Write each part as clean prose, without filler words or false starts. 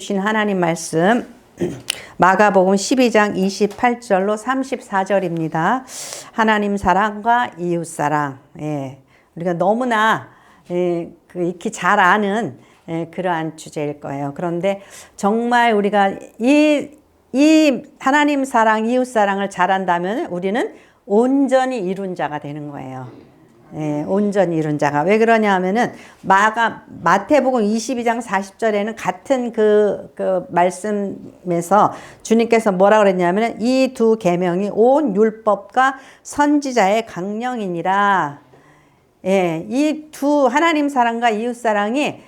주신 하나님 말씀 마가복음 12장 28절로 34절입니다. 하나님 사랑과 이웃 사랑. 우리가 너무나 익히 잘 아는 그러한 주제일 거예요. 그런데 정말 우리가 이 하나님 사랑, 이웃 사랑을 잘한다면 우리는 온전히 이룬 자가 되는 거예요. 온전히 이룬 자가. 왜 그러냐 하면은 마태복음 22장 40절에는 같은 그 말씀에서 주님께서 뭐라 그랬냐면은 이 두 계명이 온 율법과 선지자의 강령이니라. 이 두 하나님 사랑과 이웃 사랑이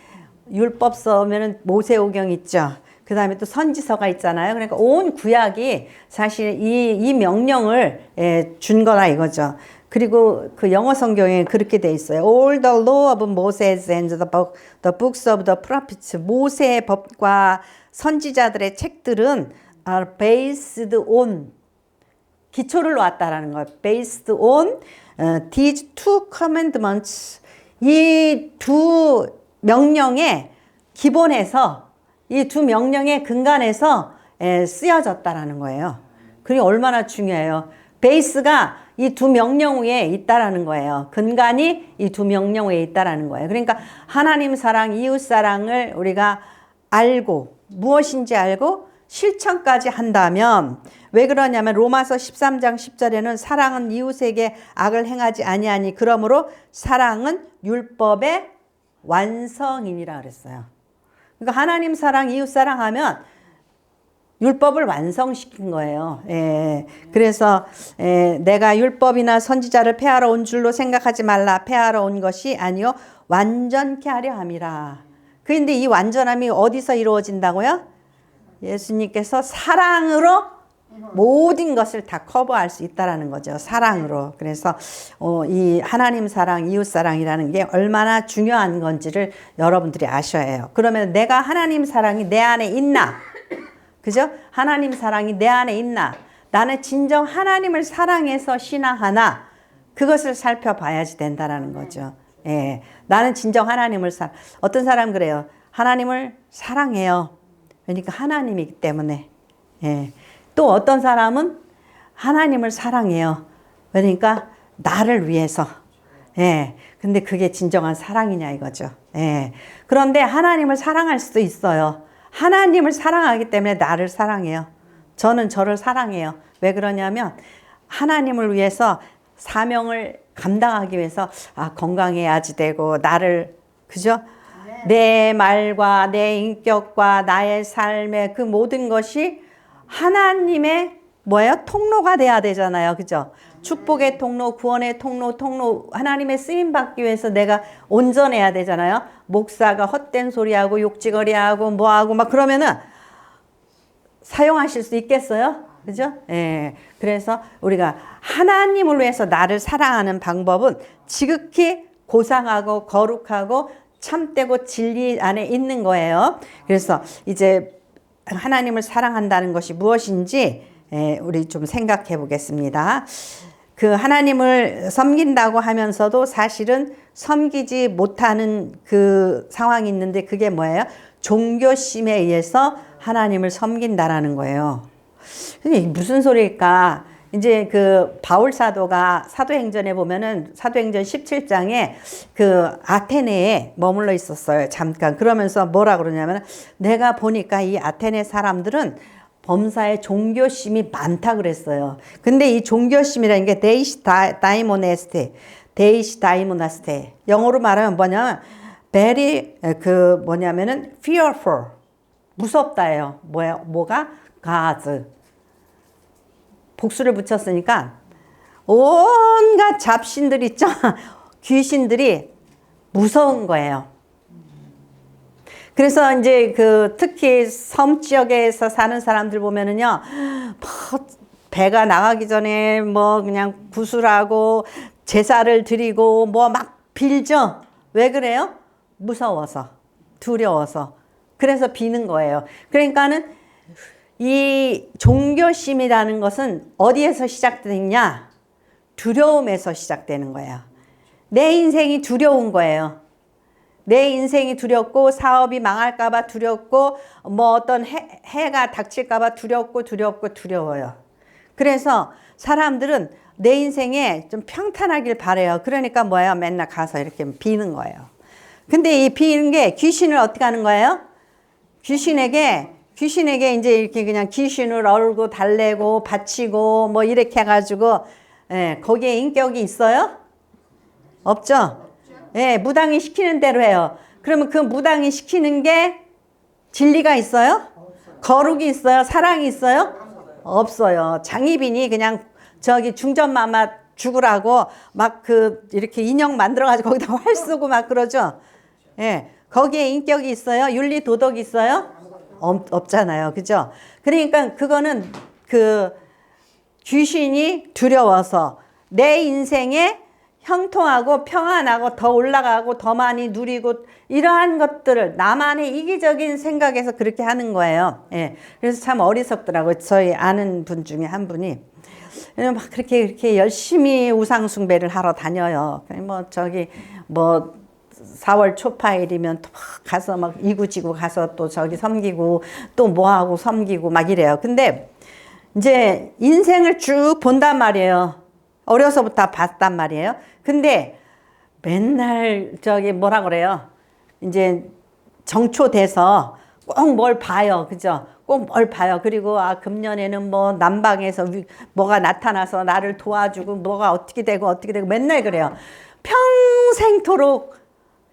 율법서면은 모세오경 있죠. 그 다음에 또 선지서가 있잖아요. 그러니까 온 구약이 사실 이 명령을 준 거라 이거죠. 그리고 그 영어 성경에 그렇게 돼 있어요. All the law of Moses and the books of the prophets. 모세의 법과 선지자들의 책들은 are based on, 기초를 놓았다라는 거예요. Based on these two commandments. 이 두 명령의 기본에서, 이 두 명령의 근간에서 쓰여졌다라는 거예요. 그게 얼마나 중요해요. 베이스가 이 두 명령 위에 있다라는 거예요. 근간이 이 두 명령 위에 있다라는 거예요. 그러니까 하나님 사랑, 이웃 사랑을 우리가 알고 무엇인지 알고 실천까지 한다면, 왜 그러냐면 로마서 13장 10절에는 사랑은 이웃에게 악을 행하지 아니하니 그러므로 사랑은 율법의 완성이니라 그랬어요. 그러니까 하나님 사랑, 이웃 사랑하면 율법을 완성시킨 거예요. 그래서 내가 율법이나 선지자를 폐하러 온 줄로 생각하지 말라. 폐하러 온 것이 아니요 완전케 하려 함이라. 그런데 이 완전함이 어디서 이루어진다고요? 예수님께서 사랑으로 모든 것을 다 커버할 수 있다라는 거죠. 사랑으로. 그래서 이 하나님 사랑, 이웃 사랑이라는 게 얼마나 중요한 건지를 여러분들이 아셔야 해요. 그러면 내가 하나님 사랑이 내 안에 있나? 그죠? 하나님 사랑이 내 안에 있나? 나는 진정 하나님을 사랑해서 신앙하나? 그것을 살펴봐야지 된다라는 거죠. 나는 진정 하나님을 어떤 사람 그래요. 하나님을 사랑해요. 그러니까 하나님이기 때문에. 또 어떤 사람은 하나님을 사랑해요. 그러니까 나를 위해서. 근데 그게 진정한 사랑이냐 이거죠. 그런데 하나님을 사랑할 수도 있어요. 하나님을 사랑하기 때문에 나를 사랑해요. 저는 저를 사랑해요. 왜 그러냐면 하나님을 위해서 사명을 감당하기 위해서 건강해야지 되고, 나를, 그죠? 내 말과 내 인격과 나의 삶의 그 모든 것이 하나님의 뭐예요? 통로가 돼야 되잖아요. 그죠? 축복의 통로, 구원의 통로, 하나님의 쓰임 받기 위해서 내가 온전해야 되잖아요. 목사가 헛된 소리하고 욕지거리하고 뭐하고 막 그러면은 사용하실 수 있겠어요? 그죠? 그래서 우리가 하나님을 위해서 나를 사랑하는 방법은 지극히 고상하고 거룩하고 참되고 진리 안에 있는 거예요. 그래서 이제 하나님을 사랑한다는 것이 무엇인지 우리 좀 생각해 보겠습니다. 그 하나님을 섬긴다고 하면서도 사실은 섬기지 못하는 그 상황이 있는데, 그게 뭐예요? 종교심에 의해서 하나님을 섬긴다라는 거예요. 이게 무슨 소리일까? 이제 그 바울 사도가 사도행전에 보면은 사도행전 17장에 그 아테네에 머물러 있었어요. 잠깐. 그러면서 뭐라 그러냐면, 내가 보니까 이 아테네 사람들은 범사에 종교심이 많다 그랬어요. 근데 이 종교심이라는 게 데이시 다이모네스테, 영어로 말하면 뭐냐면 very 뭐냐면은 fearful, 무섭다예요. 뭐가 Gods. 복수를 붙였으니까 온갖 잡신들 있죠. 귀신들이 무서운 거예요. 그래서 이제 특히 섬 지역에서 사는 사람들 보면은요, 배가 나가기 전에 그냥 구슬하고 제사를 드리고 막 빌죠. 왜 그래요? 무서워서, 두려워서. 그래서 비는 거예요. 그러니까는 이 종교심이라는 것은 어디에서 시작되느냐? 두려움에서 시작되는 거예요. 내 인생이 두려운 거예요. 내 인생이 두렵고 사업이 망할까봐 두렵고 뭐 어떤 해가 닥칠까봐 두려워요. 그래서 사람들은 내 인생에 좀 평탄하길 바래요. 그러니까 뭐예요? 맨날 가서 이렇게 비는 거예요. 근데 이 비는 게 귀신을 어떻게 하는 거예요? 귀신에게 이제 이렇게 그냥 귀신을 얼고 달래고 바치고 뭐 이렇게 해가지고, 예, 거기에 인격이 있어요? 없죠? 예, 무당이 시키는 대로 해요. 그러면 그 무당이 시키는 게 진리가 있어요? 거룩이 있어요? 사랑이 있어요? 없어요. 장희빈이 그냥 저기 중전마마 죽으라고 막 이렇게 인형 만들어가지고 거기다 활 쏘고 막 그러죠? 예. 거기에 인격이 있어요? 윤리 도덕이 있어요? 없잖아요. 그죠? 그러니까 그거는 귀신이 두려워서 내 인생에 형통하고 평안하고 더 올라가고 더 많이 누리고 이러한 것들을 나만의 이기적인 생각에서 그렇게 하는 거예요. 예. 그래서 참 어리석더라고요. 저희 아는 분 중에 한 분이 막 그렇게 열심히 우상숭배를 하러 다녀요. 뭐 4월 초파일이면 또 가서 막 이구지구 가서 또 저기 섬기고 또 뭐하고 섬기고 막 이래요. 근데 이제 인생을 쭉 본단 말이에요. 어려서부터 봤단 말이에요. 근데 맨날 저기 뭐라 그래요? 이제 정초돼서 꼭 뭘 봐요. 그죠? 꼭 뭘 봐요. 그리고 금년에는 뭐 남방에서 뭐가 나타나서 나를 도와주고 뭐가 어떻게 되고 맨날 그래요. 평생토록,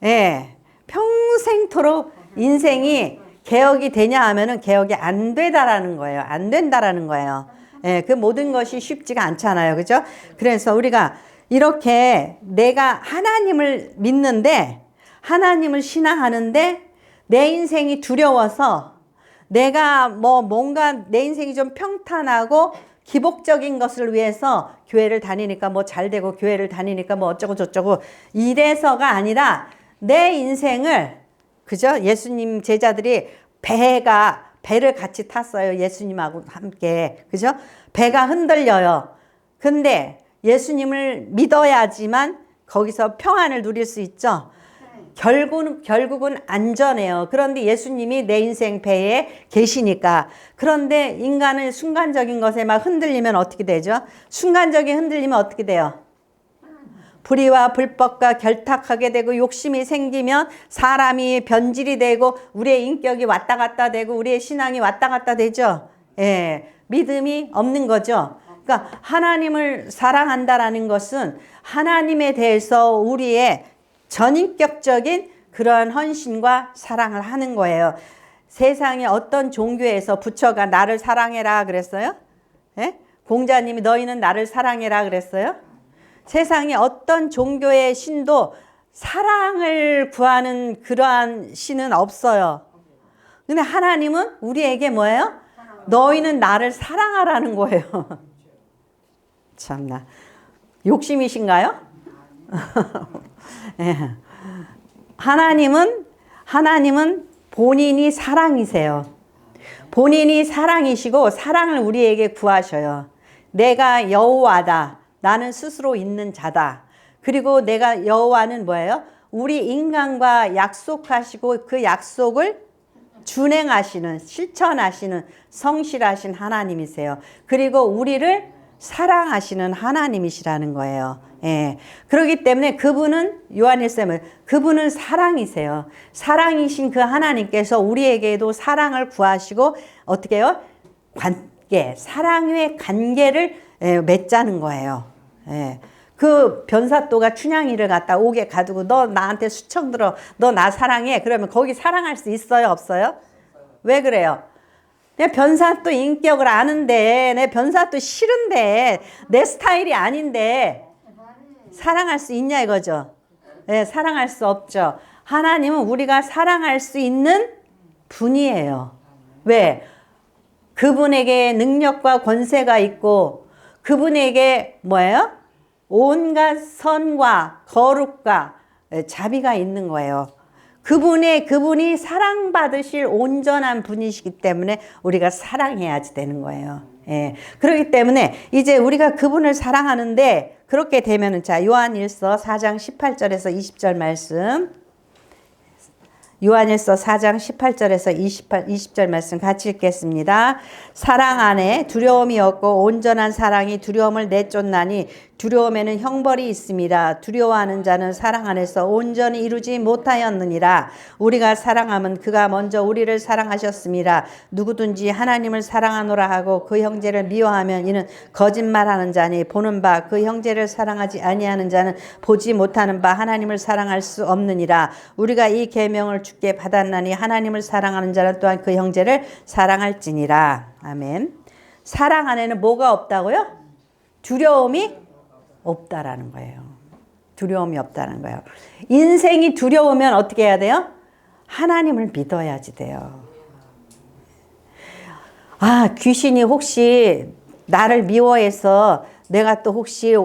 예, 평생토록 인생이 개혁이 되냐 하면은 개혁이 안 되다라는 거예요. 안 된다라는 거예요. 예, 그 모든 것이 쉽지가 않잖아요. 그죠? 그래서 우리가 이렇게 내가 하나님을 믿는데, 하나님을 신앙하는데 내 인생이 두려워서 내가 뭔가 내 인생이 좀 평탄하고 기복적인 것을 위해서 교회를 다니니까 뭐 잘 되고 교회를 다니니까 뭐 어쩌고 저쩌고 이래서가 아니라 내 인생을, 그죠? 예수님 제자들이 배를 같이 탔어요. 예수님하고 함께. 그죠? 배가 흔들려요. 근데 예수님을 믿어야지만 거기서 평안을 누릴 수 있죠. 결국은 안전해요. 그런데 예수님이 내 인생 배에 계시니까. 그런데 인간은 순간적인 것에 막 흔들리면 어떻게 되죠? 순간적인 흔들리면 어떻게 돼요? 불의와 불법과 결탁하게 되고 욕심이 생기면 사람이 변질이 되고 우리의 인격이 왔다 갔다 되고 우리의 신앙이 왔다 갔다 되죠. 예, 믿음이 없는 거죠. 그러니까 하나님을 사랑한다라는 것은 하나님에 대해서 우리의 전인격적인 그런 헌신과 사랑을 하는 거예요. 세상에 어떤 종교에서 부처가 나를 사랑해라 그랬어요? 예? 공자님이 너희는 나를 사랑해라 그랬어요? 세상에 어떤 종교의 신도 사랑을 구하는 그러한 신은 없어요. 근데 하나님은 우리에게 뭐예요? 너희는 나를 사랑하라는 거예요. 참나. 욕심이신가요? 네. 하나님은 본인이 사랑이세요. 본인이 사랑이시고 사랑을 우리에게 구하셔요. 내가 여호와다. 나는 스스로 있는 자다. 그리고 내가 여호와는 뭐예요? 우리 인간과 약속하시고 그 약속을 준행하시는, 실천하시는 성실하신 하나님이세요. 그리고 우리를 사랑하시는 하나님이시라는 거예요. 예. 그렇기 때문에 그분은 요한일서는 그분은 사랑이세요. 사랑이신 그 하나님께서 우리에게도 사랑을 구하시고 어떻게 해요? 사랑의 관계를 맺자는 거예요. 예. 그 변사또가 춘향이를 갖다 옥에 가두고 너 나한테 수청 들어. 너 나 사랑해. 그러면 거기 사랑할 수 있어요? 없어요? 왜 그래요? 내 변사또 인격을 아는데 내 변사또 싫은데 내 스타일이 아닌데 사랑할 수 있냐 이거죠. 네, 사랑할 수 없죠. 하나님은 우리가 사랑할 수 있는 분이에요. 왜? 그분에게 능력과 권세가 있고 그분에게 뭐예요? 온갖 선과 거룩과 자비가 있는 거예요. 그분이 사랑받으실 온전한 분이시기 때문에 우리가 사랑해야지 되는 거예요. 예. 그렇기 때문에 이제 우리가 그분을 사랑하는데 그렇게 되면은 자, 요한일서 4장 18절에서 20절 말씀. 요한일서 4장 18절에서 20절 말씀 같이 읽겠습니다. 사랑 안에 두려움이 없고 온전한 사랑이 두려움을 내쫓나니 두려움에는 형벌이 있습니다. 두려워하는 자는 사랑 안에서 온전히 이루지 못하였느니라. 우리가 사랑하면 그가 먼저 우리를 사랑하셨습니다. 누구든지 하나님을 사랑하노라 하고 그 형제를 미워하면 이는 거짓말하는 자니 보는 바 그 형제를 사랑하지 아니하는 자는 보지 못하는 바 하나님을 사랑할 수 없느니라. 우리가 이 계명을 주께 받았나니 하나님을 사랑하는 자는 또한 그 형제를 사랑할지니라. 아멘. 사랑 안에는 뭐가 없다고요? 두려움이 없다라는 거예요. 두려움이 없다는 거예요. 인생이 두려우면 어떻게 해야 돼요? 하나님을 믿어야지 돼요. 아, 귀신이 혹시 나를 미워해서 내가 또 혹시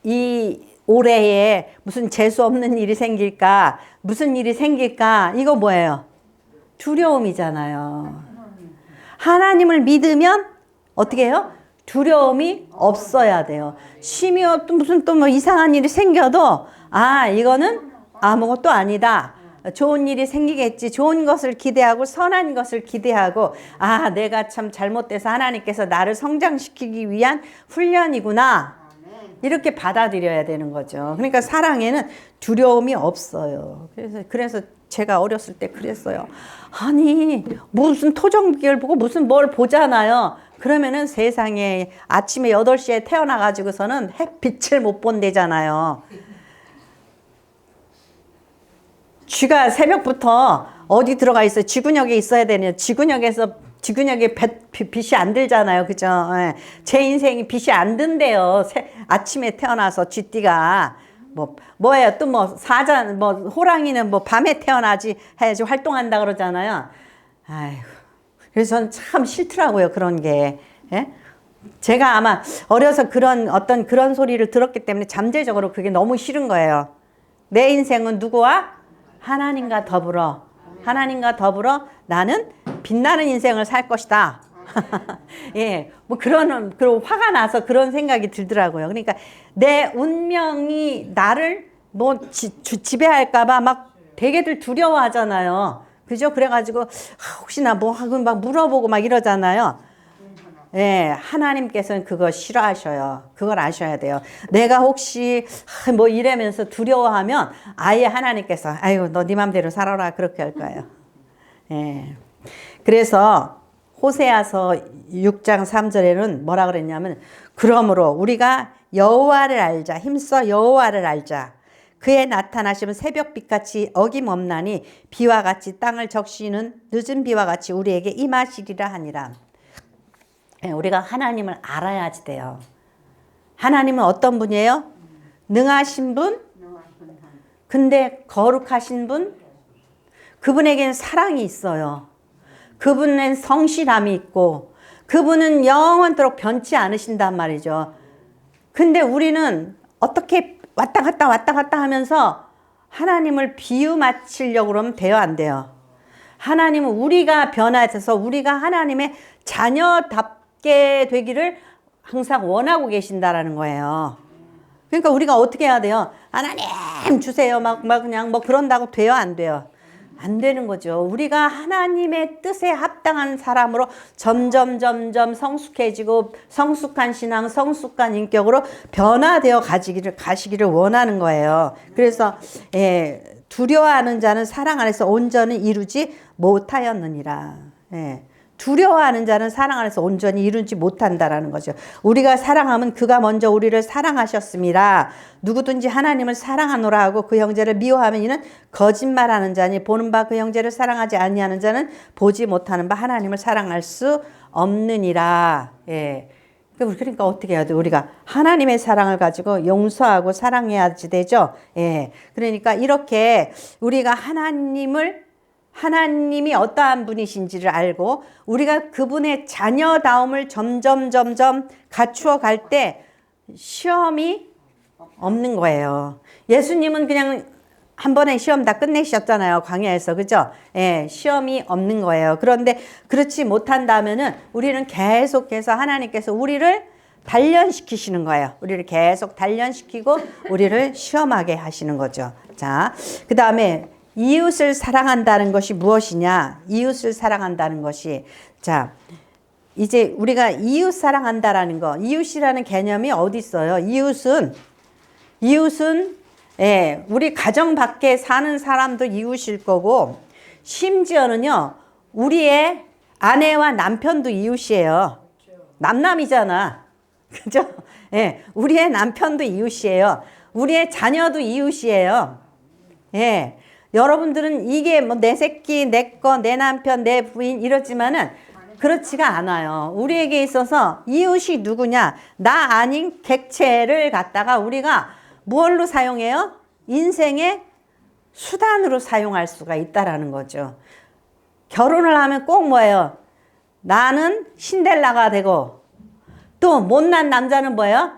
이 올해에 무슨 재수 없는 일이 생길까? 무슨 일이 생길까? 이거 뭐예요? 두려움이잖아요. 하나님을 믿으면 어떻게 해요? 두려움이 없어야 돼요. 심지어 또 무슨 또 뭐 이상한 일이 생겨도 아, 이거는 아무것도 아니다. 좋은 일이 생기겠지. 좋은 것을 기대하고 선한 것을 기대하고 아, 내가 참 잘못돼서 하나님께서 나를 성장시키기 위한 훈련이구나. 이렇게 받아들여야 되는 거죠. 그러니까 사랑에는 두려움이 없어요. 그래서 제가 어렸을 때 그랬어요. 아니, 무슨 토종기를 보고 무슨 뭘 보잖아요. 그러면은 세상에 아침에 8시에 태어나가지고서는 햇빛을 못 본대잖아요. 쥐가 새벽부터 어디 들어가 있어요? 쥐구녕에 있어야 되네요. 쥐구녕에 빛이 안 들잖아요. 그죠? 예. 제 인생이 빛이 안 든대요. 아침에 태어나서 쥐띠가. 뭐예요? 또 호랑이는 밤에 태어나지 해야지 활동한다 그러잖아요. 아이고. 그래서 저는 참 싫더라고요. 그런 게. 예? 제가 아마 어려서 그런 소리를 들었기 때문에 잠재적으로 그게 너무 싫은 거예요. 내 인생은 누구와? 하나님과 더불어 나는 빛나는 인생을 살 것이다. 예, 그런 화가 나서 그런 생각이 들더라고요. 그러니까 내 운명이 나를 지배할까봐 막 되게들 두려워하잖아요. 그죠? 그래가지고 혹시나 하고 막 물어보고 막 이러잖아요. 예, 하나님께서는 그거 싫어하셔요. 그걸 아셔야 돼요. 내가 혹시 이러면서 두려워하면 아예 하나님께서 아이고 너 네 맘대로 살아라 그렇게 할 거예요. 예. 그래서 호세아서 6장 3절에는 뭐라 그랬냐면 그러므로 우리가 여호와를 알자. 힘써 여호와를 알자. 그의 나타나심은 새벽빛같이 어김없나니 비와 같이 땅을 적시는 늦은 비와 같이 우리에게 임하시리라 하니라. 우리가 하나님을 알아야지 돼요. 하나님은 어떤 분이에요? 능하신 분? 근데 거룩하신 분? 그분에게는 사랑이 있어요. 그분은 성실함이 있고 그분은 영원토록 변치 않으신단 말이죠. 근데 우리는 어떻게 왔다 갔다 하면서 하나님을 비유 맞추려고 그러면 돼요, 안 돼요? 하나님은 우리가 변화해서 우리가 하나님의 자녀답게 되기를 항상 원하고 계신다라는 거예요. 그러니까 우리가 어떻게 해야 돼요? 하나님 주세요. 그냥 그런다고 돼요, 안 돼요? 안 되는 거죠. 우리가 하나님의 뜻에 합당한 사람으로 점점 성숙해지고 성숙한 신앙, 성숙한 인격으로 변화되어 가시기를 원하는 거예요. 그래서 두려워하는 자는 사랑 안에서 온전히 이루지 못하였느니라. 두려워하는 자는 사랑 안에서 온전히 이루지 못한다라는 거죠. 우리가 사랑하면 그가 먼저 우리를 사랑하셨습니다. 누구든지 하나님을 사랑하노라 하고 그 형제를 미워하면 이는 거짓말하는 자니 보는 바 그 형제를 사랑하지 아니하는 자는 보지 못하는 바 하나님을 사랑할 수 없느니라. 그러니까 어떻게 해야 돼? 우리가 하나님의 사랑을 가지고 용서하고 사랑해야지 되죠. 그러니까 이렇게 우리가 하나님이 어떠한 분이신지를 알고 우리가 그분의 자녀다움을 점점 갖추어 갈 때 시험이 없는 거예요. 예수님은 그냥 한 번에 시험 다 끝내셨잖아요. 광야에서. 그죠? 시험이 없는 거예요. 그런데 그렇지 못한다면은 우리는 계속해서 하나님께서 우리를 단련시키시는 거예요. 우리를 계속 단련시키고 우리를 시험하게 하시는 거죠. 자, 그 다음에 이웃을 사랑한다는 것이 무엇이냐? 이웃을 사랑한다는 것이, 자, 이제 우리가 이웃 사랑한다라는 거, 이웃이라는 개념이 어디 있어요? 이웃은 예, 우리 가정 밖에 사는 사람도 이웃일 거고, 심지어는요, 우리의 아내와 남편도 이웃이에요. 남남이잖아. 그죠? 예, 우리의 남편도 이웃이에요. 우리의 자녀도 이웃이에요. 예, 여러분들은 이게 뭐 내 새끼, 내 거, 내 남편, 내 부인 이렇지만은 그렇지가 않아요. 우리에게 있어서 이웃이 누구냐? 나 아닌 객체를 갖다가 우리가 뭘로 사용해요? 인생의 수단으로 사용할 수가 있다라는 거죠. 결혼을 하면 꼭 뭐예요? 나는 신데렐라가 되고, 또 못난 남자는 뭐예요?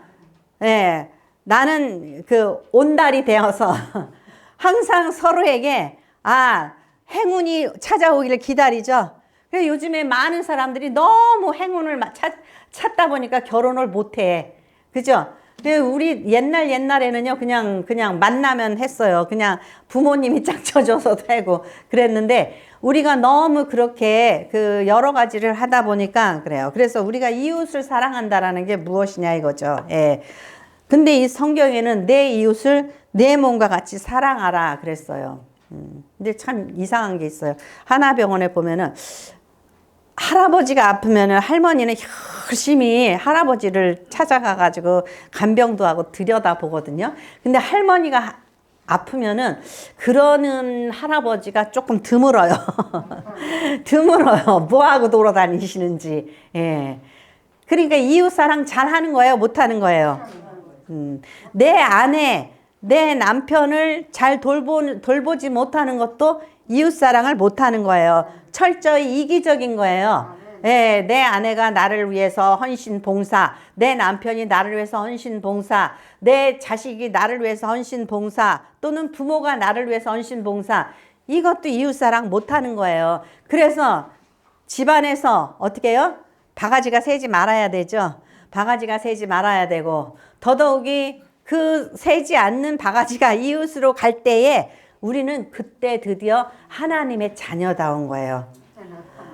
예, 나는 그 온달이 되어서 항상 서로에게 행운이 찾아오기를 기다리죠. 그래서 요즘에 많은 사람들이 너무 행운을 찾다 보니까 결혼을 못해. 그죠? 우리 옛날에는요, 그냥 만나면 했어요. 그냥 부모님이 짝 쳐줘서 되고 그랬는데, 우리가 너무 그렇게 그 여러 가지를 하다 보니까 그래요. 그래서 우리가 이웃을 사랑한다라는 게 무엇이냐 이거죠. 예. 근데 이 성경에는 내 이웃을 내 몸과 같이 사랑하라 그랬어요. 근데 참 이상한 게 있어요. 하나병원에 보면은 할아버지가 아프면은 할머니는 열심히 할아버지를 찾아가가지고 간병도 하고 들여다보거든요. 근데 할머니가 아프면은 그러는 할아버지가 조금 드물어요. 드물어요. 뭐하고 돌아다니시는지. 예. 그러니까 이웃사랑 잘 하는 거예요? 못 하는 거예요? 내 아내, 내 남편을 잘 돌보지 못하는 것도 이웃사랑을 못하는 거예요. 철저히 이기적인 거예요. 예, 내 아내가 나를 위해서 헌신 봉사, 내 남편이 나를 위해서 헌신 봉사, 내 자식이 나를 위해서 헌신 봉사, 또는 부모가 나를 위해서 헌신 봉사, 이것도 이웃사랑 못하는 거예요. 그래서 집안에서 어떻게 해요? 바가지가 새지 말아야 되죠. 바가지가 새지 말아야 되고, 더더욱이 그 새지 않는 바가지가 이웃으로 갈 때에 우리는 그때 드디어 하나님의 자녀다운 거예요.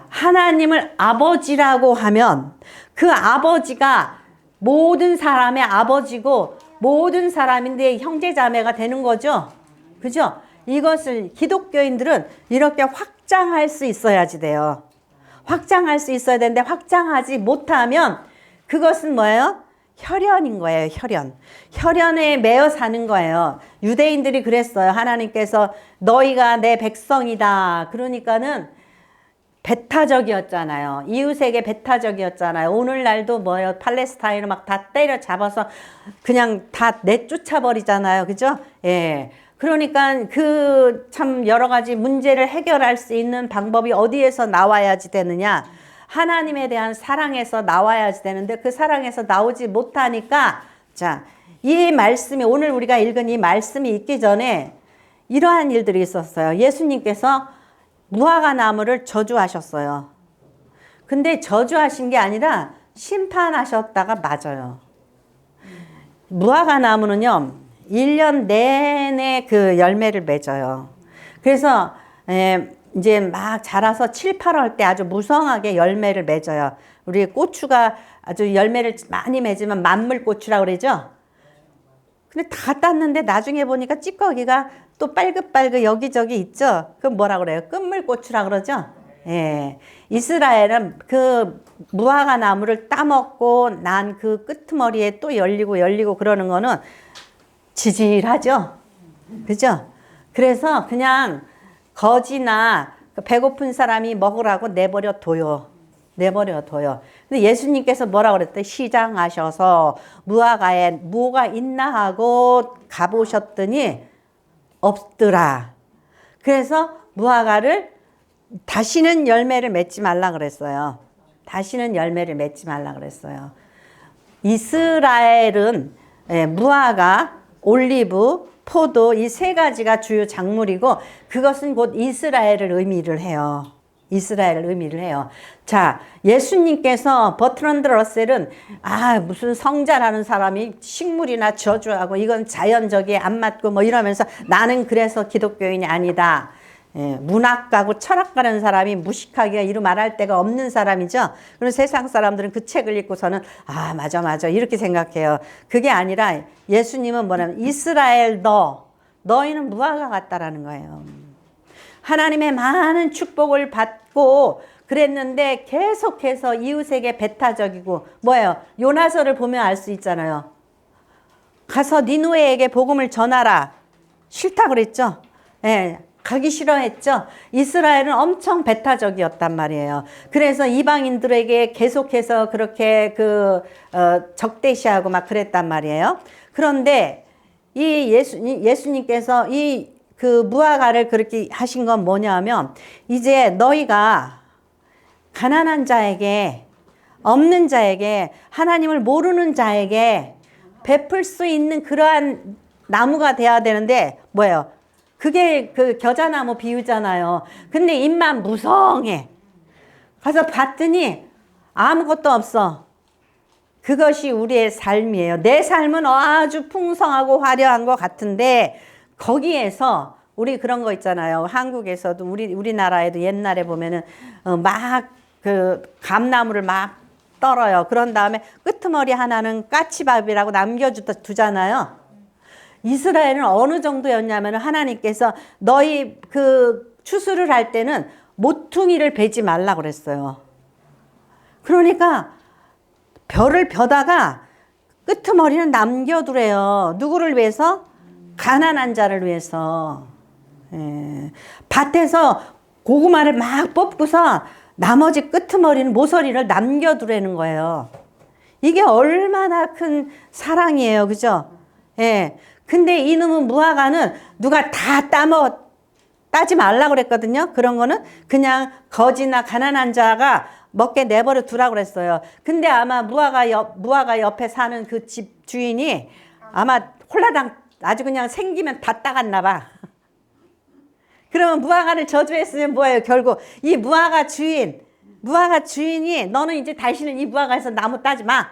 하나님을 아버지라고 하면 그 아버지가 모든 사람의 아버지고 모든 사람인데 형제자매가 되는 거죠. 그죠? 이것을 기독교인들은 이렇게 확장할 수 있어야지 돼요. 확장할 수 있어야 되는데 확장하지 못하면 그것은 뭐예요? 혈연인 거예요. 혈연에 매여 사는 거예요. 유대인들이 그랬어요. 하나님께서 너희가 내 백성이다. 그러니까는 배타적이었잖아요. 이웃에게 배타적이었잖아요. 오늘날도 뭐예요? 팔레스타인을 막 다 때려잡아서 그냥 다 내쫓아 버리잖아요. 그죠? 예. 그러니까 그 참 여러 가지 문제를 해결할 수 있는 방법이 어디에서 나와야지 되느냐? 하나님에 대한 사랑에서 나와야지 되는데 그 사랑에서 나오지 못하니까, 자, 이 말씀이, 오늘 우리가 읽은 이 말씀이 있기 전에 이러한 일들이 있었어요. 예수님께서 무화과 나무를 저주하셨어요. 근데 저주하신 게 아니라 심판하셨다가 맞아요. 무화과 나무는요, 1년 내내 그 열매를 맺어요. 그래서 이제 막 자라서 7, 8월 때 아주 무성하게 열매를 맺어요. 우리 고추가 아주 열매를 많이 맺으면 만물고추라고 그러죠. 근데 다 땄는데 나중에 보니까 찌꺼기가 또 빨갛빨갛 여기저기 있죠. 그건 뭐라 그래요? 끝물고추라 그러죠. 예. 이스라엘은 그 무화과 나무를 따먹고 난 그 끄트머리에 또 열리고 그러는 거는 지질하죠. 그죠? 그래서 그냥 거지나 배고픈 사람이 먹으라고 내버려 둬요. 근데 예수님께서 뭐라고 그랬더니 시장하셔서 무화과에 뭐가 있나 하고 가보셨더니 없더라. 그래서 무화과를 다시는 열매를 맺지 말라 그랬어요. 이스라엘은 무화과, 올리브, 포도 이 세 가지가 주요 작물이고 그것은 곧 이스라엘을 의미를 해요. 이스라엘을 의미를 해요. 자, 예수님께서 버트런드 러셀은 무슨 성자라는 사람이 식물이나 저주하고 이건 자연적이 안 맞고 뭐 이러면서 나는 그래서 기독교인이 아니다. 예, 문학가고 철학가라는 사람이 무식하게 이루 말할 데가 없는 사람이죠. 그런 세상 사람들은 그 책을 읽고서는 맞아 이렇게 생각해요. 그게 아니라 예수님은 뭐냐면 이스라엘 너희는 무화과 같다라는 거예요. 하나님의 많은 축복을 받고 그랬는데 계속해서 이웃에게 배타적이고 뭐예요? 요나서를 보면 알 수 있잖아요. 가서 니누에에게 복음을 전하라. 싫다 그랬죠. 예, 가기 싫어했죠. 이스라엘은 엄청 배타적이었단 말이에요. 그래서 이방인들에게 계속해서 그렇게 적대시하고 막 그랬단 말이에요. 그런데 이 예수님께서 그 무화과를 그렇게 하신 건 뭐냐면 이제 너희가 가난한 자에게 없는 자에게 하나님을 모르는 자에게 베풀 수 있는 그러한 나무가 돼야 되는데 뭐예요? 그게 그 겨자나무 비유잖아요. 근데 입만 무성해. 가서 봤더니 아무것도 없어. 그것이 우리의 삶이에요. 내 삶은 아주 풍성하고 화려한 것 같은데 거기에서 우리 그런 거 있잖아요. 한국에서도 우리나라에도 옛날에 보면은 막 감나무를 막 떨어요. 그런 다음에 끄트머리 하나는 까치밥이라고 남겨두잖아요. 이스라엘은 어느 정도였냐면 하나님께서 너희 추수를 할 때는 모퉁이를 베지 말라 그랬어요. 그러니까 벼를 벼다가 끄트머리는 남겨두래요. 누구를 위해서? 가난한 자를 위해서. 예. 밭에서 고구마를 막 뽑고서 나머지 끄트머리는 모서리를 남겨두라는 거예요. 이게 얼마나 큰 사랑이에요. 그죠? 예. 근데 이놈의 무화과는 누가 다 따지 말라고 그랬거든요. 그런 거는 그냥 거지나 가난한 자가 먹게 내버려 두라고 그랬어요. 근데 아마 무화과 옆에 사는 그 집 주인이 아마 홀라당 아주 그냥 생기면 다 따갔나 봐. 그러면 무화과를 저주했으면 뭐예요? 결국 이 무화과 주인이 너는 이제 다시는 이 무화과에서 나무 따지 마.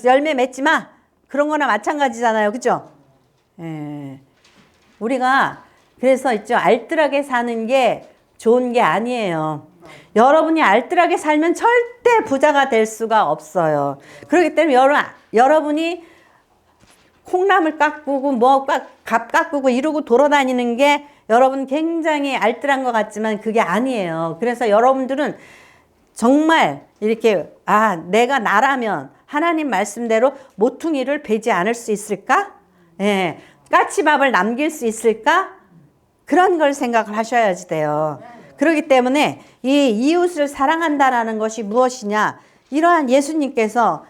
열매 맺지 마. 그런 거나 마찬가지잖아요. 그죠? 예. 우리가 그래서 있죠. 알뜰하게 사는 게 좋은 게 아니에요. 여러분이 알뜰하게 살면 절대 부자가 될 수가 없어요. 그렇기 때문에 여러분이 콩나물 깎고 갑 깎고 이러고 돌아다니는 게 여러분 굉장히 알뜰한 것 같지만 그게 아니에요. 그래서 여러분들은 정말 이렇게 내가 나라면 하나님 말씀대로 모퉁이를 베지 않을 수 있을까? 예, 까치밥을 남길 수 있을까? 그런 걸 생각을 하셔야지 돼요. 그렇기 때문에 이 이웃을 사랑한다라는 것이 무엇이냐? 이러한 예수님께서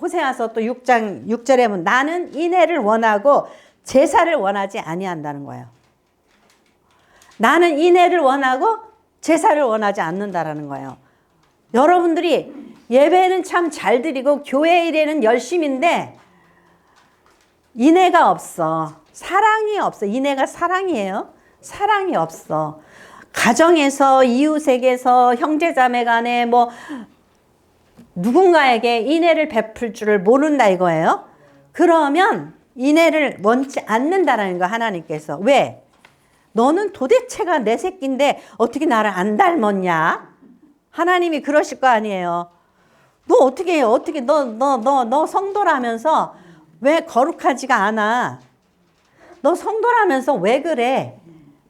호세아서 또 6장 6절에 보면 나는 인애를 원하고 제사를 원하지 아니한다는 거예요. 나는 인애를 원하고 제사를 원하지 않는다라는 거예요. 여러분들이 예배는 참 잘 드리고 교회 일에는 열심인데 인애가 없어. 사랑이 없어. 인애가 사랑이에요. 사랑이 없어. 가정에서 이웃에게서 형제자매 간에 누군가에게 인애를 베풀 줄을 모른다 이거예요. 그러면 인애를 원치 않는다라는 거 하나님께서. 왜? 너는 도대체가 내 새끼인데 어떻게 나를 안 닮았냐? 하나님이 그러실 거 아니에요. 너 어떻게 해요? 너 성도라면서 왜 거룩하지가 않아? 너 성도라면서 왜 그래?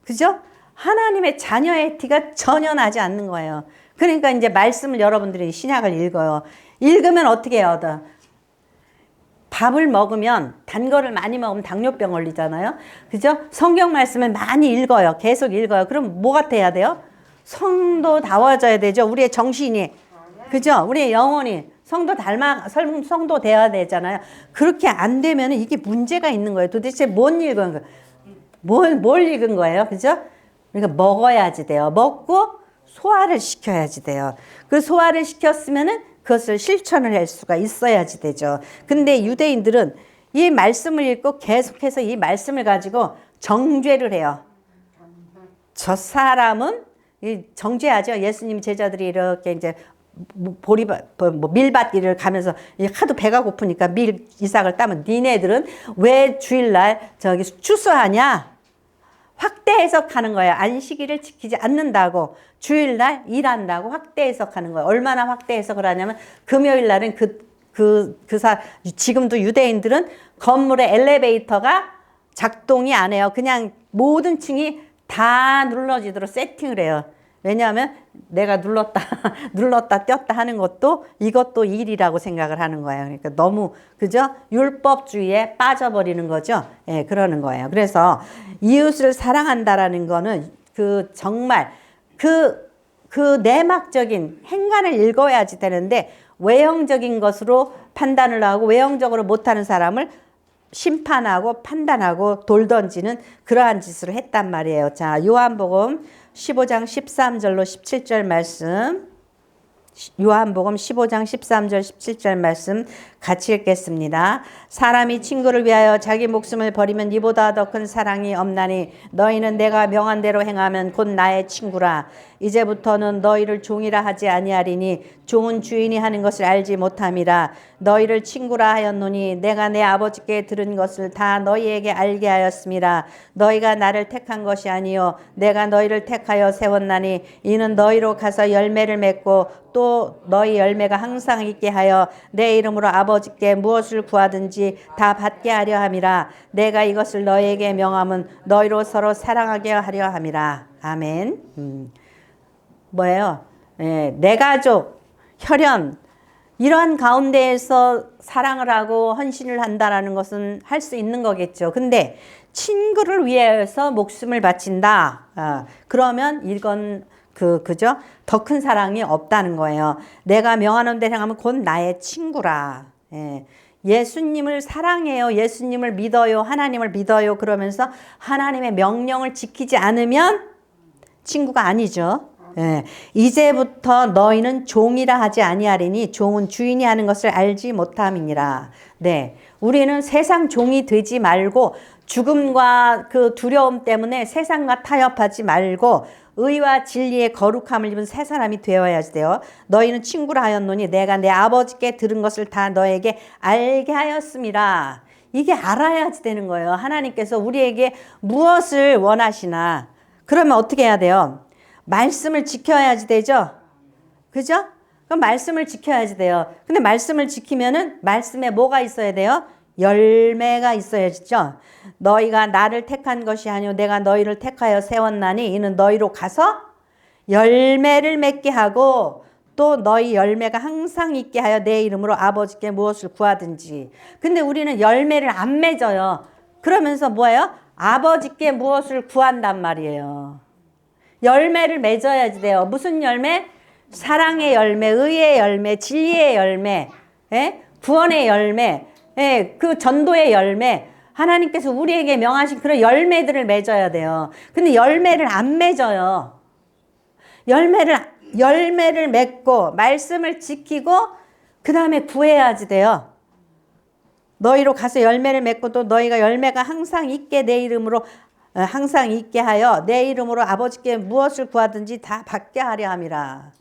그죠? 하나님의 자녀의 티가 전혀 나지 않는 거예요. 그러니까 이제 말씀을 여러분들이 신약을 읽어요. 읽으면 어떻게 해요? 밥을 먹으면 단 거를 많이 먹으면 당뇨병 걸리잖아요. 그죠? 성경 말씀을 많이 읽어요. 계속 읽어요. 그럼 뭐 같아야 돼요? 성도다워져야 되죠. 우리의 정신이. 그죠? 우리의 영혼이 성도 돼야 되잖아요. 그렇게 안 되면 이게 문제가 있는 거예요. 도대체 뭘 읽은 거예요? 뭘 읽은 거예요? 그죠? 그러니까 먹어야지 돼요. 먹고 소화를 시켜야지 돼요. 그 소화를 시켰으면은 그것을 실천을 할 수가 있어야지 되죠. 근데 유대인들은 이 말씀을 읽고 계속해서 이 말씀을 가지고 정죄를 해요. 저 사람은 이 정죄하죠. 예수님 제자들이 이렇게 이제 밀밭 길을 가면서 하도 배가 고프니까 이삭을 따면 니네들은 왜 주일날 저기 추수하냐? 확대 해석하는 거예요. 안식일을 지키지 않는다고, 주일날 일한다고 확대 해석하는 거예요. 얼마나 확대 해석을 하냐면 금요일 날은 지금도 유대인들은 건물의 엘리베이터가 작동이 안 해요. 그냥 모든 층이 다 눌러지도록 세팅을 해요. 왜냐하면 내가 눌렀다 뗐다 하는 것도 이것도 일이라고 생각을 하는 거예요. 그러니까 너무 그죠? 율법주의에 빠져버리는 거죠. 예, 그러는 거예요. 그래서 이웃을 사랑한다라는 거는 정말 내막적인 행간을 읽어야지 되는데 외형적인 것으로 판단을 하고 외형적으로 못하는 사람을 심판하고 판단하고 돌 던지는 그러한 짓을 했단 말이에요. 자, 요한복음 15장 13절로 17절 말씀, 요한복음 15장 13절 17절 말씀 같이 읽겠습니다. 사람이 친구를 위하여 자기 목숨을 버리면 이보다 더 큰 사랑이 없나니 너희는 내가 명한 대로 행하면 곧 나의 친구라. 이제부터는 너희를 종이라 하지 아니하리니 종은 주인이 하는 것을 알지 못함이라. 너희를 친구라 하였노니 내가 내 아버지께 들은 것을 다 너희에게 알게 하였음이라. 너희가 나를 택한 것이 아니요 내가 너희를 택하여 세웠나니 이는 너희로 가서 열매를 맺고 또 너희 열매가 항상 있게 하여 내 이름으로 아버지께 무엇을 구하든지 다 받게 하려 함이라. 내가 이것을 너희에게 명함은 너희로 서로 사랑하게 하려 함이라. 아멘. 뭐예요? 예, 내 가족, 혈연 이러한 가운데에서 사랑을 하고 헌신을 한다라는 것은 할 수 있는 거겠죠. 근데 친구를 위해서 목숨을 바친다. 그러면 이건 그죠? 더 큰 사랑이 없다는 거예요. 내가 명하는 대로 행하면 곧 나의 친구라. 예. 예수님을 사랑해요. 예수님을 믿어요. 하나님을 믿어요. 그러면서 하나님의 명령을 지키지 않으면 친구가 아니죠. 예. 이제부터 너희는 종이라 하지 아니하리니 종은 주인이 하는 것을 알지 못함이니라. 네. 우리는 세상 종이 되지 말고 죽음과 그 두려움 때문에 세상과 타협하지 말고 의와 진리의 거룩함을 입은 새 사람이 되어야지 돼요. 너희는 친구라 하였노니 내가 내 아버지께 들은 것을 다 너에게 알게 하였음이라. 이게 알아야지 되는 거예요. 하나님께서 우리에게 무엇을 원하시나. 그러면 어떻게 해야 돼요? 말씀을 지켜야지 되죠? 그죠? 그럼 말씀을 지켜야지 돼요. 근데 말씀을 지키면은 말씀에 뭐가 있어야 돼요? 열매가 있어야죠. 너희가 나를 택한 것이 아니오 내가 너희를 택하여 세웠나니 이는 너희로 가서 열매를 맺게 하고 또 너희 열매가 항상 있게 하여 내 이름으로 아버지께 무엇을 구하든지. 근데 우리는 열매를 안 맺어요. 그러면서 뭐예요? 아버지께 무엇을 구한단 말이에요. 열매를 맺어야지 돼요. 무슨 열매? 사랑의 열매, 의의 열매, 진리의 열매, 예? 구원의 열매, 예? 그 전도의 열매. 하나님께서 우리에게 명하신 그런 열매들을 맺어야 돼요. 근데 열매를 안 맺어요. 열매를 맺고 말씀을 지키고 그 다음에 구해야지 돼요. 너희로 가서 열매를 맺고 또 너희가 열매가 항상 있게 내 이름으로 항상 있게 하여 내 이름으로 아버지께 무엇을 구하든지 다 받게 하려 함이라.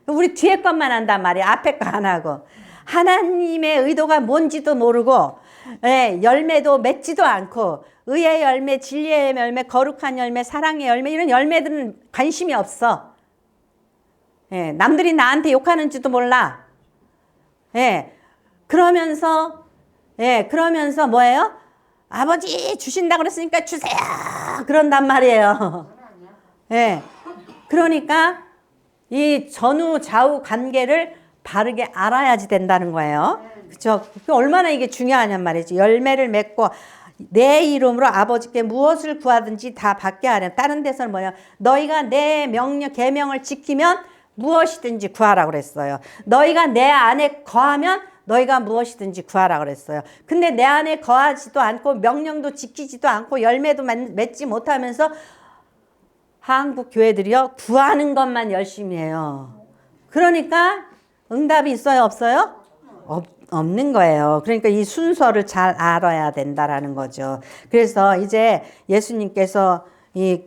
우리 뒤에 것만 한단 말이야. 앞에 거 안 하고. 하나님의 의도가 뭔지도 모르고 열매도 맺지도 않고 의의 열매, 진리의 열매, 거룩한 열매, 사랑의 열매 이런 열매들은 관심이 없어. 남들이 나한테 욕하는지도 몰라. 그러면서 뭐예요? 아버지 주신다고 그랬으니까 주세요. 그런단 말이에요. 그러니까 이 전후 좌우 관계를 바르게 알아야지 된다는 거예요. 그렇죠? 얼마나 이게 중요하냔 말이지. 열매를 맺고 내 이름으로 아버지께 무엇을 구하든지 다 받게 하려. 다른 데서는 뭐냐? 너희가 내 명령 계명을 지키면 무엇이든지 구하라고 그랬어요. 너희가 내 안에 거하면 너희가 무엇이든지 구하라 그랬어요. 근데 내 안에 거하지도 않고 명령도 지키지도 않고 열매도 맺지 못하면서 한국 교회들이요 구하는 것만 열심히 해요. 그러니까 응답이 있어요, 없어요? 없는 거예요. 그러니까 이 순서를 잘 알아야 된다라는 거죠. 그래서 이제 예수님께서 이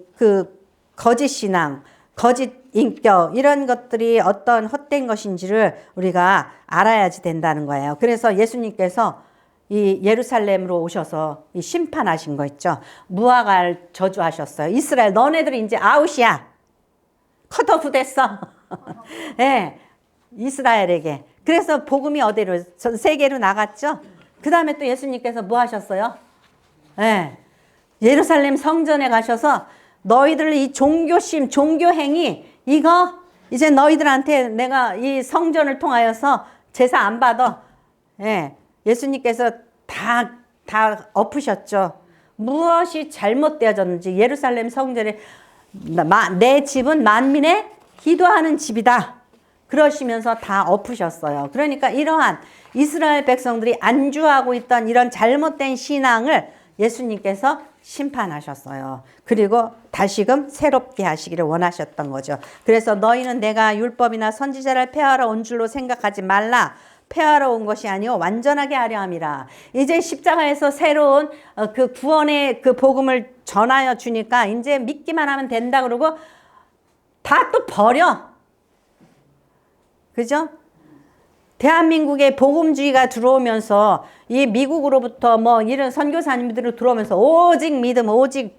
거짓 신앙, 거짓 인격 이런 것들이 어떤 헛된 것인지를 우리가 알아야지 된다는 거예요. 그래서 예수님께서 이 예루살렘으로 오셔서 이 심판하신 거 있죠. 무화과를 저주하셨어요. 이스라엘 너네들이 이제 아웃이야. 컷오프 됐어. 네, 이스라엘에게. 그래서 복음이 어디로 전 세계로 나갔죠. 그 다음에 또 예수님께서 뭐 하셨어요? 네, 예루살렘 성전에 가셔서 너희들 이 종교심, 종교행위 이거 이제 너희들한테 내가 이 성전을 통하여서 제사 안 받아. 예, 예수님께서 다 엎으셨죠. 무엇이 잘못되어졌는지 예루살렘 성전에 내 집은 만민의 기도하는 집이다. 그러시면서 다 엎으셨어요. 그러니까 이러한 이스라엘 백성들이 안주하고 있던 이런 잘못된 신앙을 예수님께서 심판하셨어요. 그리고 다시금 새롭게 하시기를 원하셨던 거죠. 그래서 너희는 내가 율법이나 선지자를 폐하러 온 줄로 생각하지 말라. 폐하러 온 것이 아니요 완전하게 하려 함이라. 이제 십자가에서 새로운 그 구원의 그 복음을 전하여 주니까 이제 믿기만 하면 된다 그러고 다 또 버려. 그죠? 대한민국에 복음주의가 들어오면서 이 미국으로부터 뭐 이런 선교사님들이 들어오면서 오직 믿음 오직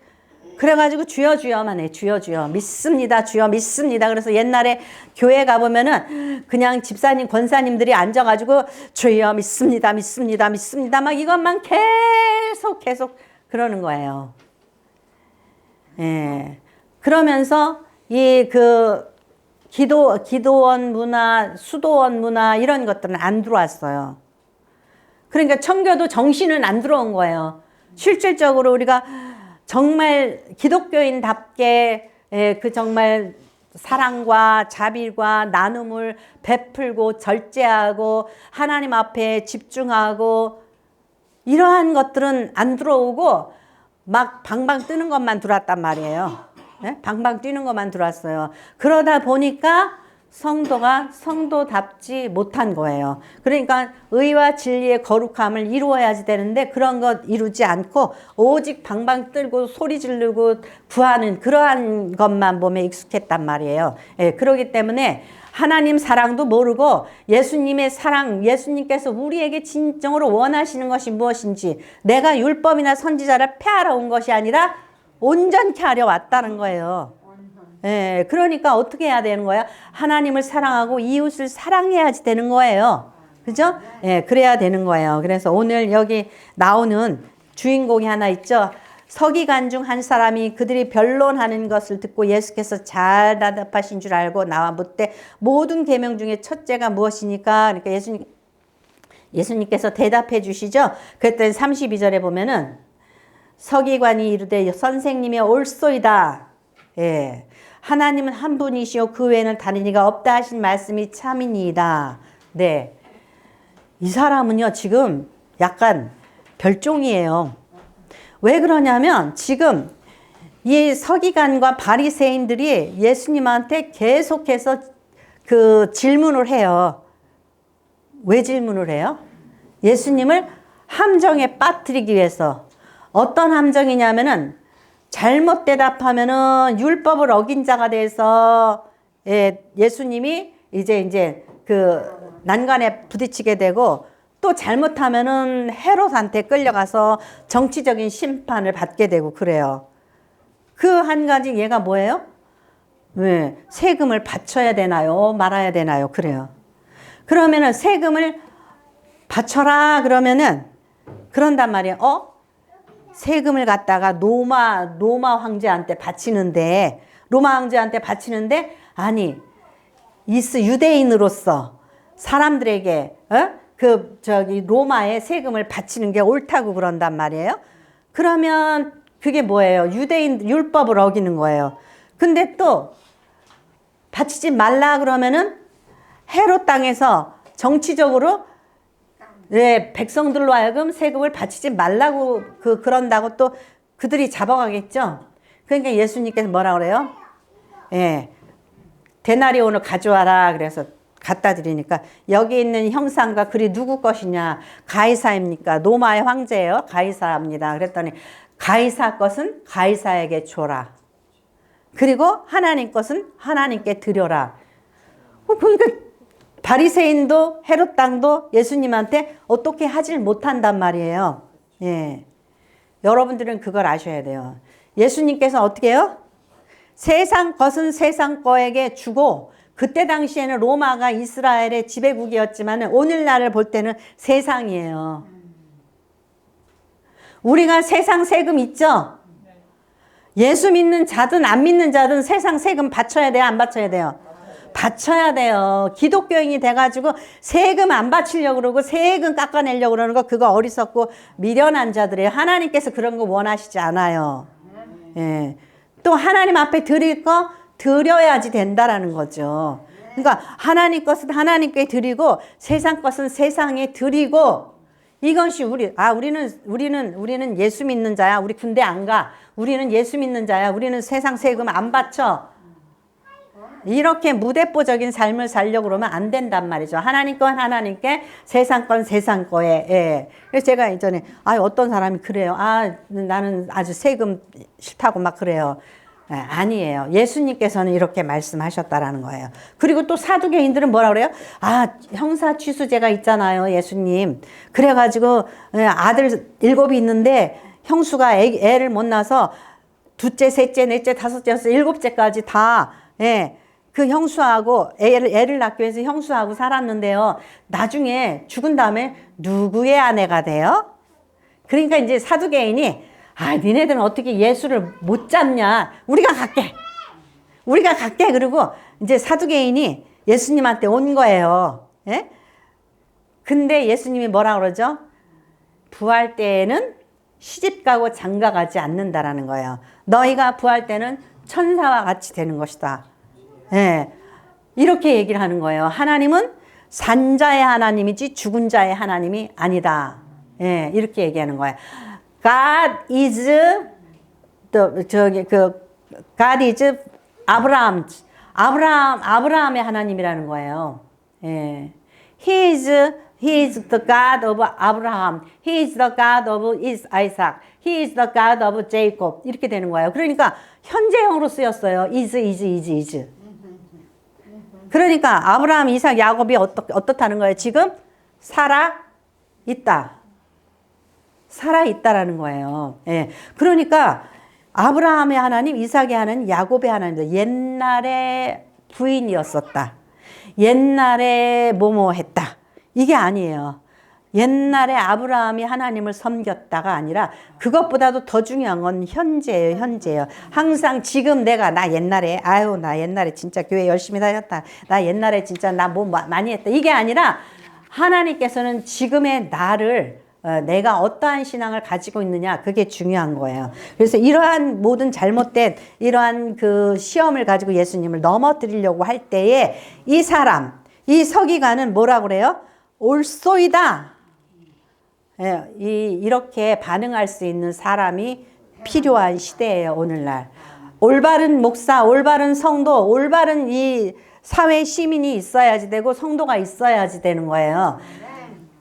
그래가지고 주여 주여만 해. 주여 주여 믿습니다. 주여 믿습니다. 그래서 옛날에 교회 가보면은 그냥 집사님 권사님들이 앉아가지고 주여 믿습니다. 믿습니다. 믿습니다. 막 이것만 계속 그러는 거예요. 예. 그러면서 이 기도원 문화, 수도원 문화 이런 것들은 안 들어왔어요. 그러니까 청교도 정신은 안 들어온 거예요. 실질적으로 우리가 정말 기독교인답게 그 정말 사랑과 자비와 나눔을 베풀고 절제하고 하나님 앞에 집중하고 이러한 것들은 안 들어오고 막 방방 뜨는 것만 들어왔단 말이에요. 네? 방방 뛰는 것만 들어왔어요. 그러다 보니까 성도가 성도답지 못한 거예요. 그러니까 의와 진리의 거룩함을 이루어야지 되는데 그런 것 이루지 않고 오직 방방 뜨고 소리 지르고 구하는 그러한 것만 몸에 익숙했단 말이에요. 예, 그렇기 때문에 하나님 사랑도 모르고 예수님의 사랑, 예수님께서 우리에게 진정으로 원하시는 것이 무엇인지 내가 율법이나 선지자를 폐하러 온 것이 아니라 온전케 하려 왔다는 거예요. 예, 그러니까 어떻게 해야 되는 거야? 하나님을 사랑하고 이웃을 사랑해야지 되는 거예요. 그죠? 예, 그래야 되는 거예요. 그래서 오늘 여기 나오는 주인공이 하나 있죠. 서기관 중 한 사람이 그들이 변론하는 것을 듣고 예수께서 잘 대답하신 줄 알고 나와 묻되 모든 계명 중에 첫째가 무엇이니까? 그러니까 예수님께서 대답해 주시죠. 그랬더니 32절에 보면은 서기관이 이르되 선생님이 옳소이다. 예. 하나님은 한 분이시오 그 외에는 다른 이가 없다 하신 말씀이 참이니이다. 네. 이 사람은요 지금 약간 별종이에요. 왜 그러냐면 지금 이 서기관과 바리새인들이 예수님한테 계속해서 그 질문을 해요. 왜 질문을 해요? 예수님을 함정에 빠뜨리기 위해서. 어떤 함정이냐면은 잘못 대답하면은 율법을 어긴 자가 돼서 예수님이 이제 그 난관에 부딪히게 되고 또 잘못하면은 헤롯한테 끌려가서 정치적인 심판을 받게 되고 그래요. 그 한 가지 얘가 뭐예요? 왜 세금을 바쳐야 되나요? 말아야 되나요? 그래요. 그러면은 세금을 바쳐라 그러면은 그런단 말이에요. 세금을 갖다가 로마 황제한테 바치는데 로마 황제한테 바치는데 아니 유대인으로서 사람들에게 로마에 세금을 바치는 게 옳다고 그런단 말이에요. 그러면 그게 뭐예요? 유대인 율법을 어기는 거예요. 근데 또 바치지 말라 그러면은 헤롯 땅에서 정치적으로 백성들로 하여금 세금을 바치지 말라고 그런다고 또 그들이 잡아가겠죠. 그러니까 예수님께서 뭐라 그래요? 데나리온을 가져와라. 그래서 갖다 드리니까 여기 있는 형상과 글이 누구 것이냐? 가이사입니까? 로마의 황제예요. 가이사입니다. 그랬더니 가이사 것은 가이사에게 줘라. 그리고 하나님 것은 하나님께 드려라. 그러니까 바리새인도 헤롯 당도 예수님한테 어떻게 하질 못한단 말이에요. 예. 여러분들은 그걸 아셔야 돼요. 예수님께서 어떻게 해요? 세상 것은 세상 거에게 주고, 그때 당시에는 로마가 이스라엘의 지배국이었지만 오늘날을 볼 때는 세상이에요. 우리가 세상 세금 있죠? 예수 믿는 자든 안 믿는 자든 세상 세금 바쳐야 돼요? 안 바쳐야 돼요? 바쳐야 돼요. 기독교인이 돼가지고 세금 안 바치려고 그러고 세금 깎아내려고 그러는 거, 그거 어리석고 미련한 자들이에요. 하나님께서 그런 거 원하시지 않아요. 예. 또 하나님 앞에 드릴 거 드려야지 된다라는 거죠. 그러니까 하나님 것은 하나님께 드리고 세상 것은 세상에 드리고, 이것이 우리는 예수 믿는 자야. 우리 군대 안 가. 우리는 예수 믿는 자야. 우리는 세상 세금 안 바쳐. 이렇게 무대뽀적인 삶을 살려고 그러면 안 된단 말이죠. 하나님 건 하나님께, 세상 건 세상 거에. 예. 그래서 제가 이전에 어떤 사람이 그래요. 나는 아주 세금 싫다고 막 그래요. 예, 아니에요. 예수님께서는 이렇게 말씀하셨다라는 거예요. 그리고 또 사두개인들은 뭐라 그래요? 형사 취수제가 있잖아요, 예수님. 그래가지고 아들 7이 있는데 형수가 애를 못 낳아서 둘째, 셋째, 넷째, 다섯째, 여섯, 7째까지 다, 예, 그 형수하고 애를 낳기 위해서 형수하고 살았는데요. 나중에 죽은 다음에 누구의 아내가 돼요? 그러니까 이제 사두개인이 니네들은 어떻게 예수를 못 잡냐? 우리가 갈게. 그리고 이제 사두개인이 예수님한테 온 거예요. 예? 근데 예수님이 뭐라 그러죠? 부활 때에는 시집가고 장가가지 않는다라는 거예요. 너희가 부활 때는 천사와 같이 되는 것이다. 예. 이렇게 얘기를 하는 거예요. 하나님은 산자의 하나님이지 죽은 자의 하나님이 아니다. 예. 이렇게 얘기하는 거예요. God is 아브라함의 하나님이라는 거예요. 예. He is the God of Abraham. He is the God of Isaac. He is the God of Jacob. 이렇게 되는 거예요. 그러니까 현재형으로 쓰였어요. is. 그러니까 아브라함, 이삭, 야곱이 어떻다는 거예요? 지금 살아 있다라는 거예요. 예. 그러니까 아브라함의 하나님, 이삭의 하나님, 야곱의 하나님, 옛날에 부인이었었다. 옛날에 뭐뭐 했다. 이게 아니에요. 옛날에 아브라함이 하나님을 섬겼다가 아니라, 그것보다도 더 중요한 건 현재예요. 항상 지금 나 옛날에 진짜 교회 열심히 다녔다. 나 옛날에 진짜 나 뭐 많이 했다. 이게 아니라 하나님께서는 지금의 나를, 내가 어떠한 신앙을 가지고 있느냐, 그게 중요한 거예요. 그래서 이러한 모든 잘못된 이러한 그 시험을 가지고 예수님을 넘어뜨리려고 할 때에 이 서기관은 뭐라고 그래요? 옳소이다. 이렇게 반응할 수 있는 사람이 필요한 시대예요, 오늘날. 올바른 목사, 올바른 성도, 올바른 이 사회 시민이 있어야지 되고 성도가 있어야지 되는 거예요.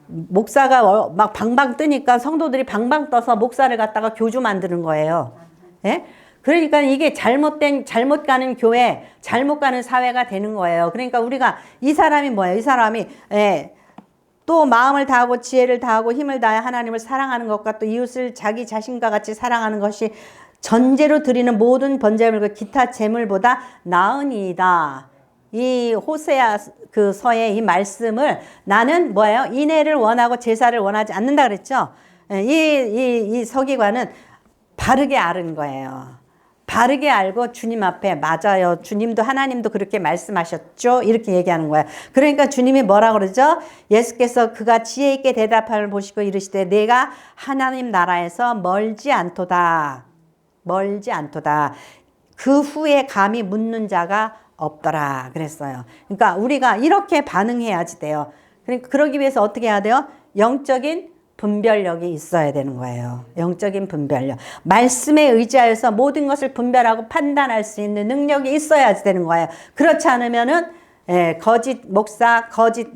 목사가 막 방방 뜨니까 성도들이 방방 떠서 목사를 갖다가 교주 만드는 거예요. 예? 그러니까 이게 잘못 가는 교회, 잘못 가는 사회가 되는 거예요. 그러니까 우리가 이 사람이 뭐예요? 이 사람이 또 마음을 다하고 지혜를 다하고 힘을 다해 하나님을 사랑하는 것과 또 이웃을 자기 자신과 같이 사랑하는 것이 전제로 드리는 모든 번제물과 기타 제물보다 나으니이다. 이 호세아 그 서의 이 말씀을 나는 뭐예요? 인애를 원하고 제사를 원하지 않는다 그랬죠? 이 서기관은 바르게 아는 거예요. 바르게 알고 주님 앞에 맞아요. 주님도 하나님도 그렇게 말씀하셨죠? 이렇게 얘기하는 거예요. 그러니까 주님이 뭐라 그러죠? 예수께서 그가 지혜 있게 대답함을 보시고 이르시되 내가 하나님 나라에서 멀지 않도다. 그 후에 감히 묻는 자가 없더라 그랬어요. 그러니까 우리가 이렇게 반응해야지 돼요. 그러니까 그러기 위해서 어떻게 해야 돼요? 영적인 분별력이 있어야 되는 거예요. 영적인 분별력. 말씀에 의지하여서 모든 것을 분별하고 판단할 수 있는 능력이 있어야지 되는 거예요. 그렇지 않으면은 거짓 목사, 거짓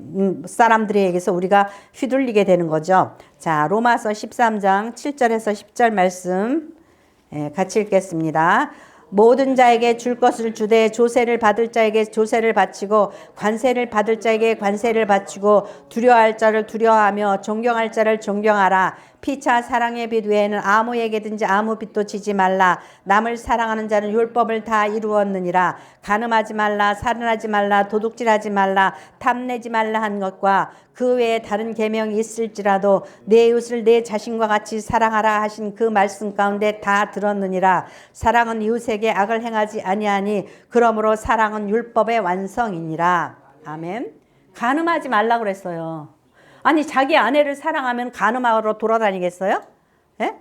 사람들에게서 우리가 휘둘리게 되는 거죠. 자, 로마서 13장 7절에서 10절 말씀 같이 읽겠습니다. 모든 자에게 줄 것을 주되 조세를 받을 자에게 조세를 바치고 관세를 받을 자에게 관세를 바치고 두려워할 자를 두려워하며 존경할 자를 존경하라. 피차 사랑의 빛 외에는 아무에게든지 아무 빛도 지지 말라. 남을 사랑하는 자는 율법을 다 이루었느니라. 간음하지 말라, 살인하지 말라, 도둑질하지 말라, 탐내지 말라 한 것과 그 외에 다른 계명이 있을지라도 내 이웃을 내 자신과 같이 사랑하라 하신 그 말씀 가운데 다 들었느니라. 사랑은 이웃에게 악을 행하지 아니하니 그러므로 사랑은 율법의 완성이니라. 아멘. 간음하지 말라 그랬어요. 아니 자기 아내를 사랑하면 간음하러 돌아다니겠어요? 예?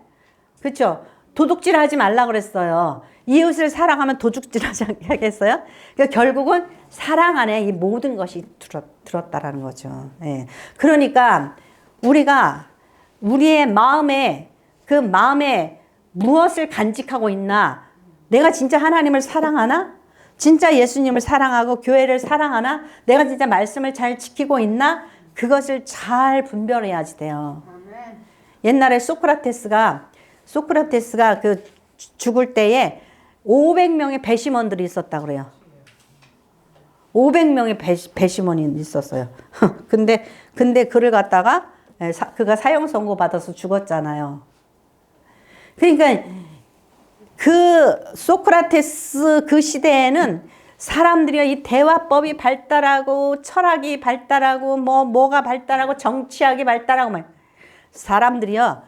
그렇죠? 도둑질하지 말라 그랬어요. 이웃을 사랑하면 도둑질하지 않겠어요? 그러니까 결국은 사랑 안에 이 모든 것이 들었다라는 거죠. 예. 그러니까 우리가 우리의 마음에 그 마음에 무엇을 간직하고 있나? 내가 진짜 하나님을 사랑하나? 진짜 예수님을 사랑하고 교회를 사랑하나? 내가 진짜 말씀을 잘 지키고 있나? 그것을 잘 분별해야지 돼요. 옛날에 소크라테스가 그 죽을 때에 500명의 배심원들이 있었다 그래요. 500명의 배심원이 있었어요. 근데 그를 갖다가 그가 사형 선고 받아서 죽었잖아요. 그러니까 그 소크라테스 그 시대에는 사람들이 이 대화법이 발달하고 철학이 발달하고 뭐가 발달하고 정치학이 발달하고 사람들이요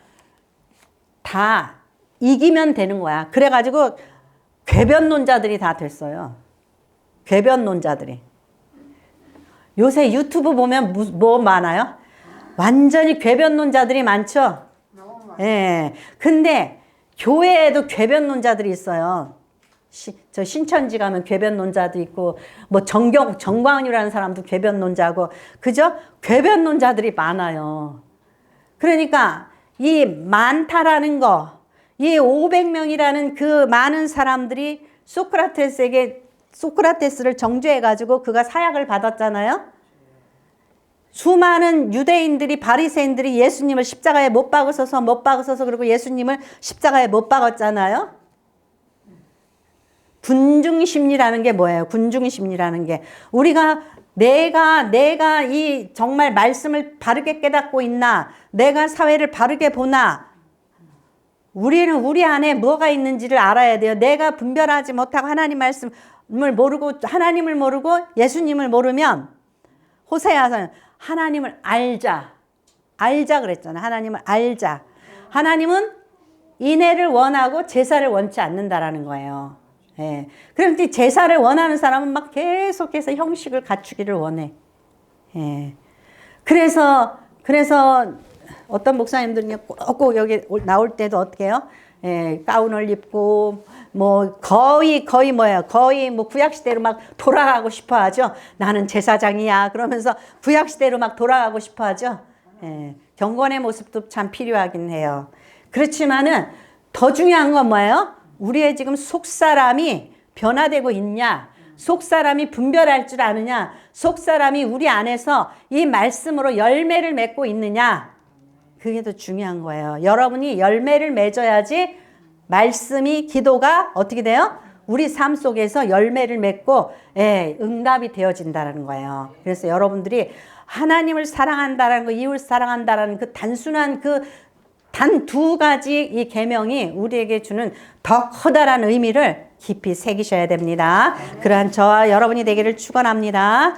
다 이기면 되는 거야. 그래가지고 궤변론자들이 다 됐어요. 궤변론자들이. 요새 유튜브 보면 뭐 많아요? 완전히 궤변론자들이 많죠? 예. 근데 교회에도 궤변론자들이 있어요. 저 신천지 가면 궤변론자도 있고 뭐 정광훈이라는 사람도 궤변론자고 그죠? 궤변론자들이 많아요. 그러니까 이 많다라는 거, 이 500명이라는 그 많은 사람들이 소크라테스를 정죄해가지고 그가 사약을 받았잖아요. 수많은 유대인들이 바리새인들이 예수님을 십자가에 못 박으셔서 그리고 예수님을 십자가에 못 박았잖아요. 군중심리라는 게 뭐예요? 군중심리라는 게 우리가 내가 이 정말 말씀을 바르게 깨닫고 있나? 내가 사회를 바르게 보나? 우리는 우리 안에 뭐가 있는지를 알아야 돼요. 내가 분별하지 못하고 하나님 말씀을 모르고 하나님을 모르고 예수님을 모르면 호세아서는 하나님을 알자 그랬잖아요. 하나님을 알자. 하나님은 인애를 원하고 제사를 원치 않는다라는 거예요. 예. 그럼 제사를 원하는 사람은 막 계속해서 형식을 갖추기를 원해. 예. 그래서 어떤 목사님들이 꼭 여기 나올 때도 어떻게 해요? 예, 가운을 입고 뭐 거의 뭐예요? 거의 뭐 구약 시대로 막 돌아가고 싶어 하죠. 나는 제사장이야. 그러면서 구약 시대로 막 돌아가고 싶어 하죠. 예. 경건의 모습도 참 필요하긴 해요. 그렇지만은 더 중요한 건 뭐예요? 우리의 지금 속사람이 변화되고 있냐? 속사람이 분별할 줄 아느냐? 속사람이 우리 안에서 이 말씀으로 열매를 맺고 있느냐? 그게 더 중요한 거예요. 여러분이 열매를 맺어야지 말씀이 기도가 어떻게 돼요? 우리 삶 속에서 열매를 맺고 응답이 되어진다는 거예요. 그래서 여러분들이 하나님을 사랑한다는 거, 이웃 사랑한다는 그 단순한 단 두 가지 이 계명이 우리에게 주는 더 커다란 의미를 깊이 새기셔야 됩니다. 그러한 저와 여러분이 되기를 축원합니다.